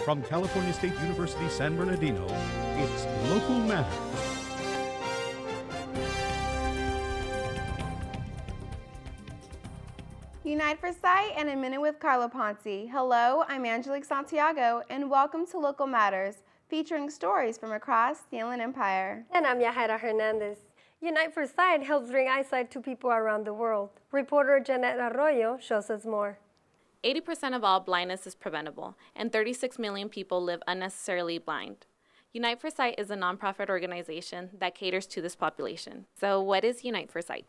From California State University, San Bernardino, it's Local Matters. Unite for Sight and a Minute with Carlo Ponti. Hello, I'm Angelique Santiago, and welcome to Local Matters, featuring stories from across the Inland Empire. And I'm Yahaira Hernandez. Unite for Sight helps bring eyesight to people around the world. Reporter Jannette Arroyo shows us more. 80% of all blindness is preventable, and 36 million people live unnecessarily blind. Unite for Sight is a nonprofit organization that caters to this population. So what is Unite for Sight?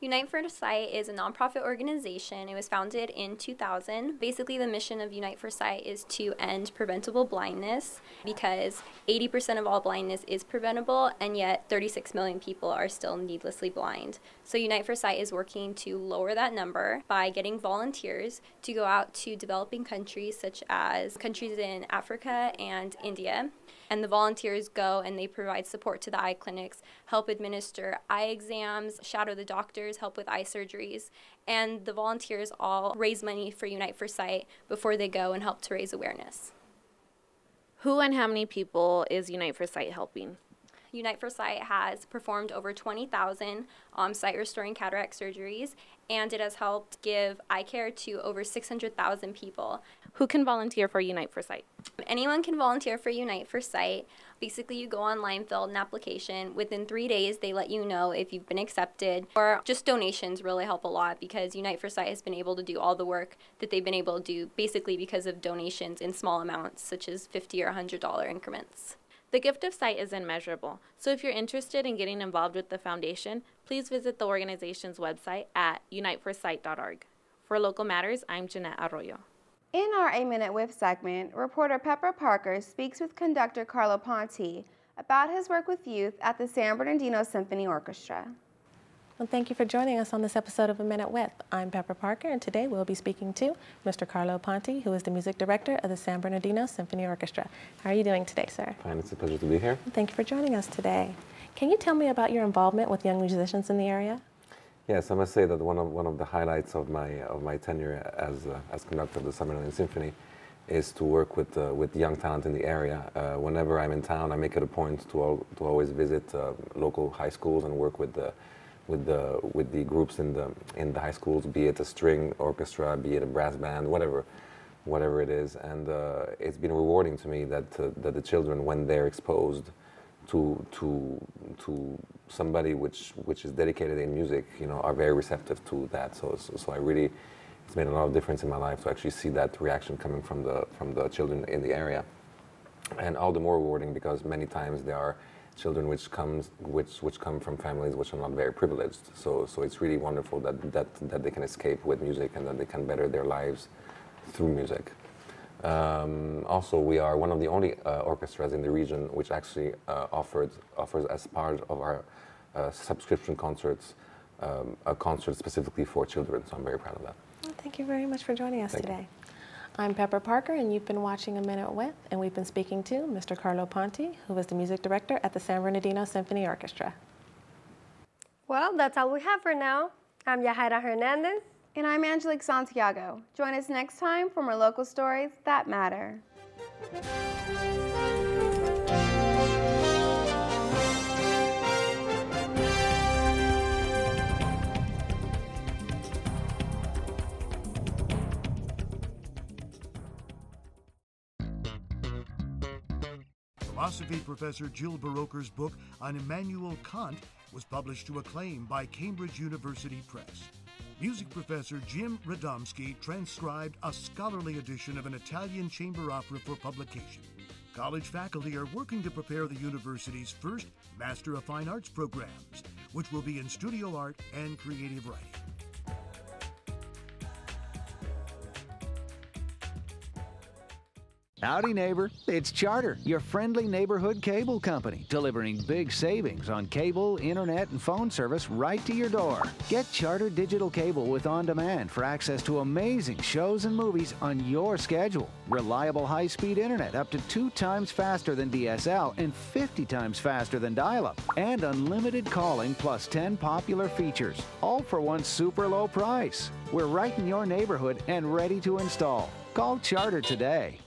Unite for Sight is a nonprofit organization. It was founded in 2000. Basically, the mission of Unite for Sight is to end preventable blindness because 80% of all blindness is preventable, and yet 36 million people are still needlessly blind. So Unite for Sight is working to lower that number by getting volunteers to go out to developing countries such as countries in Africa and India. And the volunteers go and they provide support to the eye clinics, help administer eye exams, shadow the doctors, help with eye surgeries. And the volunteers all raise money for Unite for Sight before they go and help to raise awareness. Who and how many people is Unite for Sight helping? Unite for Sight has performed over 20,000 sight-restoring cataract surgeries, and it has helped give eye care to over 600,000 people. Who can volunteer for Unite for Sight? Anyone can volunteer for Unite for Sight. Basically, you go online, fill out an application. Within 3 days, they let you know if you've been accepted. Or just donations really help a lot because Unite for Sight has been able to do all the work that they've been able to do basically because of donations in small amounts, such as $50 or $100 increments. The gift of sight is immeasurable, so if you're interested in getting involved with the foundation, please visit the organization's website at uniteforsight.org. For Local Matters, I'm Jannette Arroyo. In our A Minute With segment, reporter Pepper Parker speaks with conductor Carlo Ponti about his work with youth at the San Bernardino Symphony Orchestra. Well, thank you for joining us on this episode of A Minute With. I'm Pepper Parker, and today we'll be speaking to Mr. Carlo Ponti, who is the music director of the San Bernardino Symphony Orchestra. How are you doing today, sir? Fine, it's a pleasure to be here. Well, thank you for joining us today. Can you tell me about your involvement with young musicians in the area? Yes, I must say that one of the highlights of my tenure as conductor of the San Bernardino Symphony is to work with young talent in the area. Whenever I'm in town, I make it a point to always visit local high schools and work with the groups in the high schools, be it a string orchestra, be it a brass band, whatever it is. And it's been rewarding to me that the children, when they're exposed to somebody which is dedicated in music, are very receptive to that. So I really, it's made a lot of difference in my life to actually see that reaction coming from the children in the area, and all the more rewarding because many times there are children which come from families which are not very privileged. So it's really wonderful that they can escape with music and that they can better their lives through music. Also, we are one of the only orchestras in the region which actually offers as part of our subscription concerts a concert specifically for children. So I'm very proud of that. Well, thank you very much for joining us today. I'm Pepper Parker, and you've been watching A Minute With, and we've been speaking to Mr. Carlo Ponti, who is the music director at the San Bernardino Symphony Orchestra. Well, that's all we have for now. I'm Yahaira Hernandez. And I'm Angelique Santiago. Join us next time for more local stories that matter. Philosophy professor Jill Baroker's book on Immanuel Kant was published to acclaim by Cambridge University Press. Music professor Jim Radomski transcribed a scholarly edition of an Italian chamber opera for publication. College faculty are working to prepare the university's first Master of Fine Arts programs, which will be in studio art and creative writing. Howdy, neighbor. It's Charter, your friendly neighborhood cable company, delivering big savings on cable, internet, and phone service right to your door. Get Charter Digital Cable with On-Demand for access to amazing shows and movies on your schedule. Reliable high-speed internet up to 2 times faster than DSL and 50 times faster than dial-up. And unlimited calling plus 10 popular features, all for one super low price. We're right in your neighborhood and ready to install. Call Charter today.